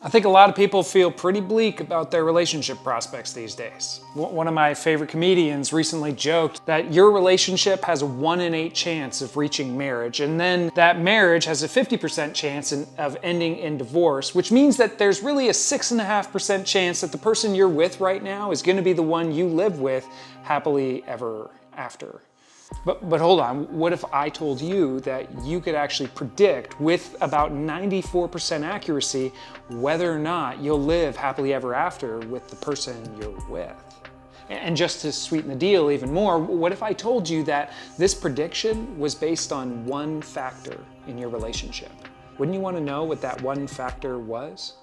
I think a lot of people feel pretty bleak about their relationship prospects these days. One of my favorite comedians recently joked that your relationship has a 1 in 8 chance of reaching marriage, and then that marriage has a 50% chance of ending in divorce, which means that there's really a 6.5% chance that the person you're with right now is going to be the one you live with happily ever after. But hold on, what if I told you that you could actually predict with about 94% accuracy whether or not you'll live happily ever after with the person you're with? And just to sweeten the deal even more, what if I told you that this prediction was based on one factor in your relationship? Wouldn't you want to know what that one factor was?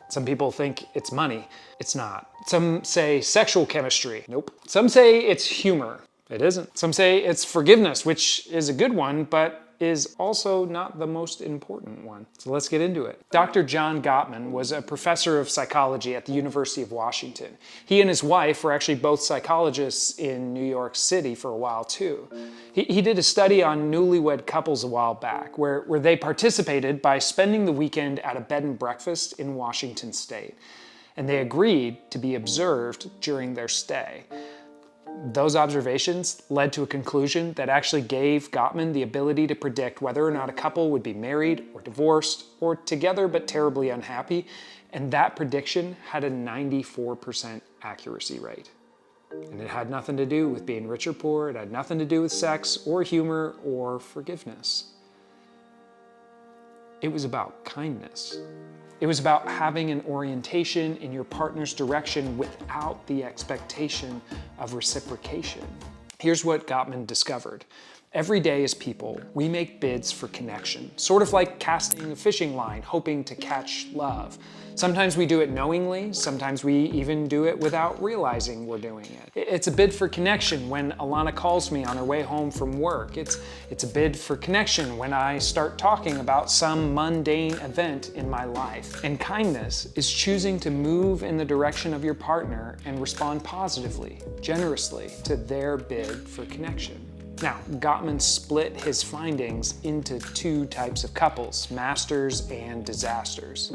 Some people think it's money. It's not. Some say sexual chemistry. Nope. Some say it's humor. It isn't. Some say it's forgiveness, which is a good one, but is also not the most important one. So let's get into it. Dr. John Gottman was a professor of psychology at the University of Washington. He and his wife were actually both psychologists in New York City for a while too. He did a study on newlywed couples a while back where they participated by spending the weekend at a bed and breakfast in Washington state. And they agreed to be observed during their stay. Those observations led to a conclusion that actually gave Gottman the ability to predict whether or not a couple would be married or divorced or together but terribly unhappy, and that prediction had a 94% accuracy rate. And it had nothing to do with being rich or poor, it had nothing to do with sex or humor or forgiveness. It was about kindness. It was about having an orientation in your partner's direction without the expectation of reciprocation. Here's what Gottman discovered. Every day as people, we make bids for connection, sort of like casting a fishing line, hoping to catch love. Sometimes we do it knowingly, sometimes we even do it without realizing we're doing it. It's a bid for connection when Alana calls me on her way home from work. It's a bid for connection when I start talking about some mundane event in my life. And kindness is choosing to move in the direction of your partner and respond positively, generously to their bid for connection. Now, Gottman split his findings into 2 types of couples, masters and disasters.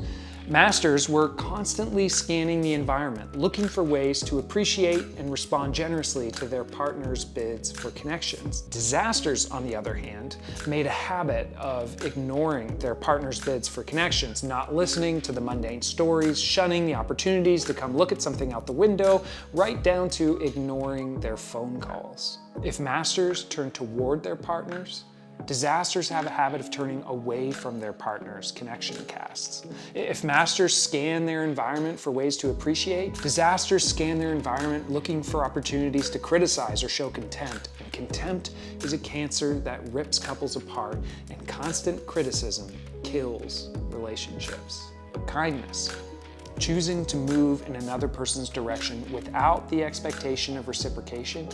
Masters were constantly scanning the environment, looking for ways to appreciate and respond generously to their partner's bids for connections. Disasters, on the other hand, made a habit of ignoring their partner's bids for connections, not listening to the mundane stories, shunning the opportunities to come look at something out the window, right down to ignoring their phone calls. If masters turn toward their partners, disasters have a habit of turning away from their partner's connection casts. If masters scan their environment for ways to appreciate, disasters scan their environment looking for opportunities to criticize or show contempt. And contempt is a cancer that rips couples apart, and constant criticism kills relationships. But kindness, choosing to move in another person's direction without the expectation of reciprocation,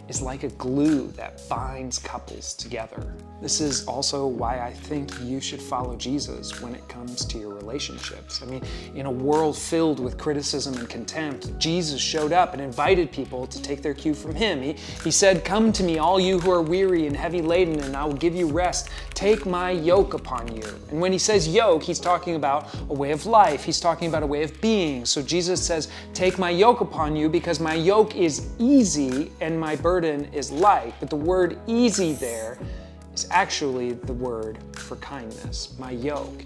is like a glue that binds couples together. This is also why I think you should follow Jesus when it comes to your relationships. I mean, in a world filled with criticism and contempt, Jesus showed up and invited people to take their cue from him. He said, "Come to me, all you who are weary and heavy laden, and I will give you rest. Take my yoke upon you." And when he says yoke, he's talking about a way of life. He's talking about a way of being. So Jesus says, "Take my yoke upon you because my yoke is easy and my burden is light." But the word easy there is actually the word for kindness. My yoke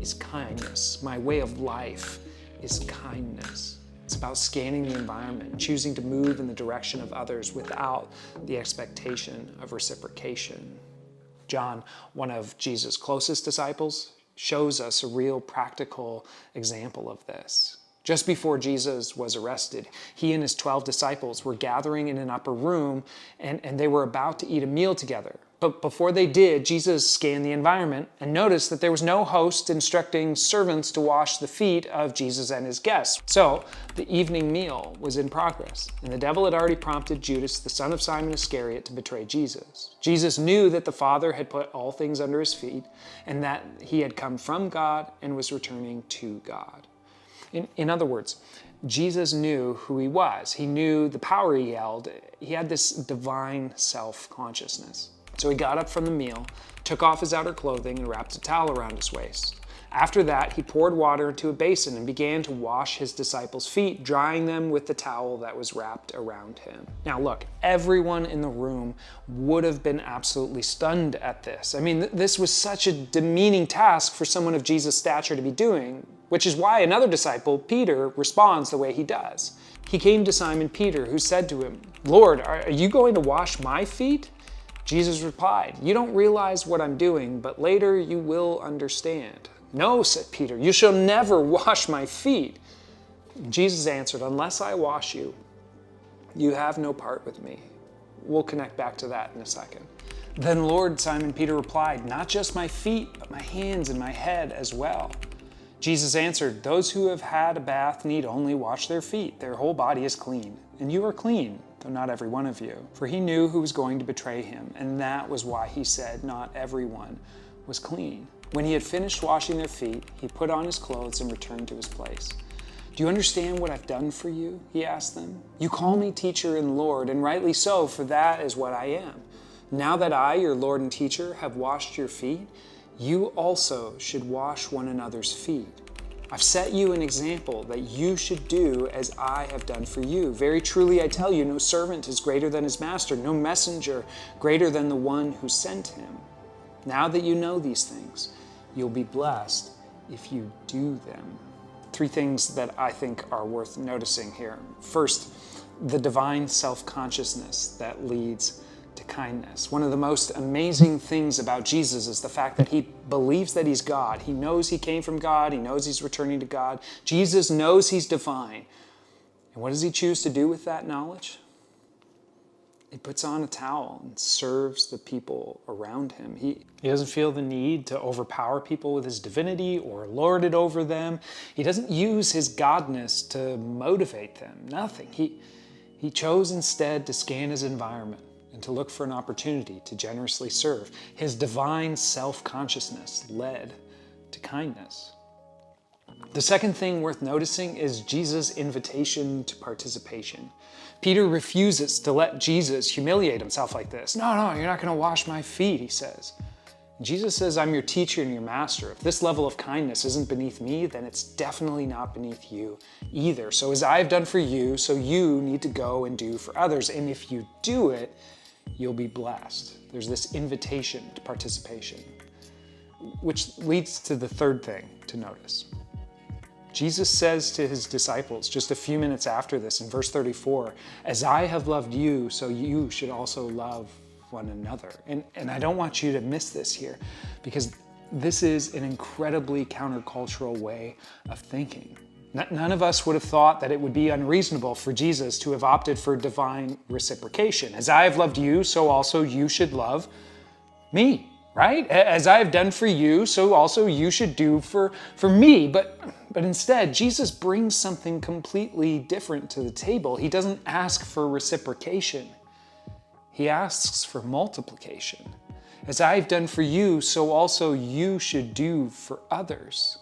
is kindness. My way of life is kindness. It's about scanning the environment, choosing to move in the direction of others without the expectation of reciprocation. John, one of Jesus' closest disciples, shows us a real practical example of this. Just before Jesus was arrested, he and his 12 disciples were gathering in an upper room and they were about to eat a meal together. But before they did, Jesus scanned the environment and noticed that there was no host instructing servants to wash the feet of Jesus and his guests. So the evening meal was in progress, and the devil had already prompted Judas, the son of Simon Iscariot, to betray Jesus. Jesus knew that the Father had put all things under his feet and that he had come from God and was returning to God. In other words, Jesus knew who he was. He knew the power he held. He had this divine self-consciousness. So he got up from the meal, took off his outer clothing, and wrapped a towel around his waist. After that, he poured water into a basin and began to wash his disciples' feet, drying them with the towel that was wrapped around him. Now look, everyone in the room would have been absolutely stunned at this. I mean, this was such a demeaning task for someone of Jesus' stature to be doing, which is why another disciple, Peter, responds the way he does. He came to Simon Peter, who said to him, "Lord, are you going to wash my feet?" Jesus replied, "You don't realize what I'm doing, but later you will understand." "No," said Peter, "you shall never wash my feet." Jesus answered, "Unless I wash you, you have no part with me." We'll connect back to that in a second. Then Lord, Simon Peter replied, "Not just my feet, but my hands and my head as well." Jesus answered, "Those who have had a bath need only wash their feet. Their whole body is clean. And you are clean, though not every one of you." For he knew who was going to betray him, and that was why he said not everyone was clean. When he had finished washing their feet, he put on his clothes and returned to his place. "Do you understand what I've done for you?" he asked them. "You call me teacher and Lord, and rightly so, for that is what I am. Now that I, your Lord and teacher, have washed your feet, you also should wash one another's feet. I've set you an example that you should do as I have done for you. Very truly I tell you, no servant is greater than his master, no messenger greater than the one who sent him. Now that you know these things, you'll be blessed if you do them." Three things that I think are worth noticing here. First, the divine self-consciousness that leads to kindness. One of the most amazing things about Jesus is the fact that he believes that he's God. He knows he came from God. He knows he's returning to God. Jesus knows he's divine. And what does he choose to do with that knowledge? He puts on a towel and serves the people around him. He doesn't feel the need to overpower people with his divinity or lord it over them. He doesn't use his godness to motivate them. Nothing. He chose instead to scan his environment and to look for an opportunity to generously serve. His divine self-consciousness led to kindness. The second thing worth noticing is Jesus' invitation to participation. Peter refuses to let Jesus humiliate himself like this. No, you're not going to wash my feet, he says. Jesus says, "I'm your teacher and your master. If this level of kindness isn't beneath me, then it's definitely not beneath you either. So as I've done for you, so you need to go and do for others. And if you do it, you'll be blessed." There's this invitation to participation, which leads to the third thing to notice. Jesus says to his disciples just a few minutes after this in verse 34, "As I have loved you, so you should also love one another." And I don't want you to miss this here, because this is an incredibly countercultural way of thinking. None of us would have thought that it would be unreasonable for Jesus to have opted for divine reciprocation. As I have loved you, so also you should love me, right? As I have done for you, so also you should do for me. But instead, Jesus brings something completely different to the table. He doesn't ask for reciprocation. He asks for multiplication. As I've done for you, so also you should do for others.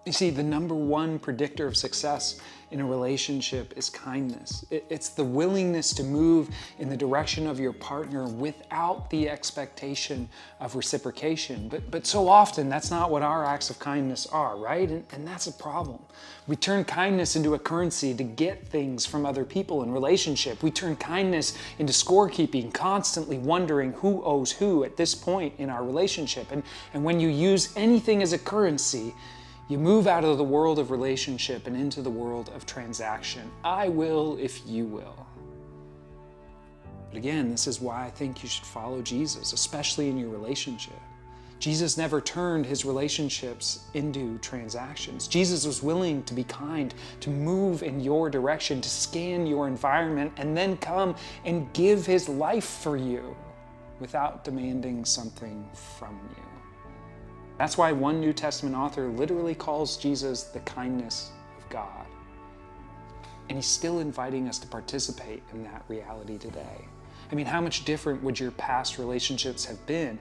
You see, the number one predictor of success in a relationship is kindness. It's the willingness to move in the direction of your partner without the expectation of reciprocation. But so often, that's not what our acts of kindness are, right? And that's a problem. We turn kindness into a currency to get things from other people in relationship. We turn kindness into scorekeeping, constantly wondering who owes who at this point in our relationship. And when you use anything as a currency, you move out of the world of relationship and into the world of transaction. I will if you will. But again, this is why I think you should follow Jesus, especially in your relationship. Jesus never turned his relationships into transactions. Jesus was willing to be kind, to move in your direction, to scan your environment, and then come and give his life for you without demanding something from you. That's why one New Testament author literally calls Jesus the kindness of God. And he's still inviting us to participate in that reality today. I mean, how much different would your past relationships have been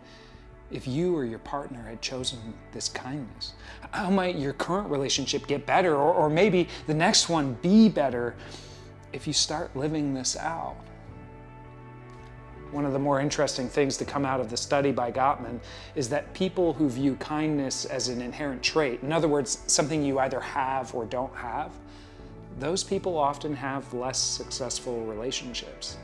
if you or your partner had chosen this kindness? How might your current relationship get better, or maybe the next one be better if you start living this out? One of the more interesting things to come out of the study by Gottman is that people who view kindness as an inherent trait, in other words, something you either have or don't have, those people often have less successful relationships.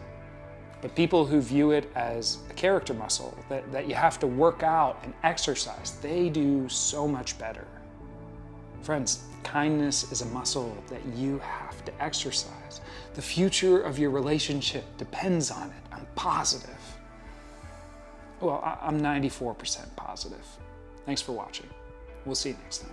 But people who view it as a character muscle that you have to work out and exercise, they do so much better. Friends, kindness is a muscle that you have to exercise. The future of your relationship depends on it. I'm positive. Well, I'm 94% positive. Thanks for watching. We'll see you next time.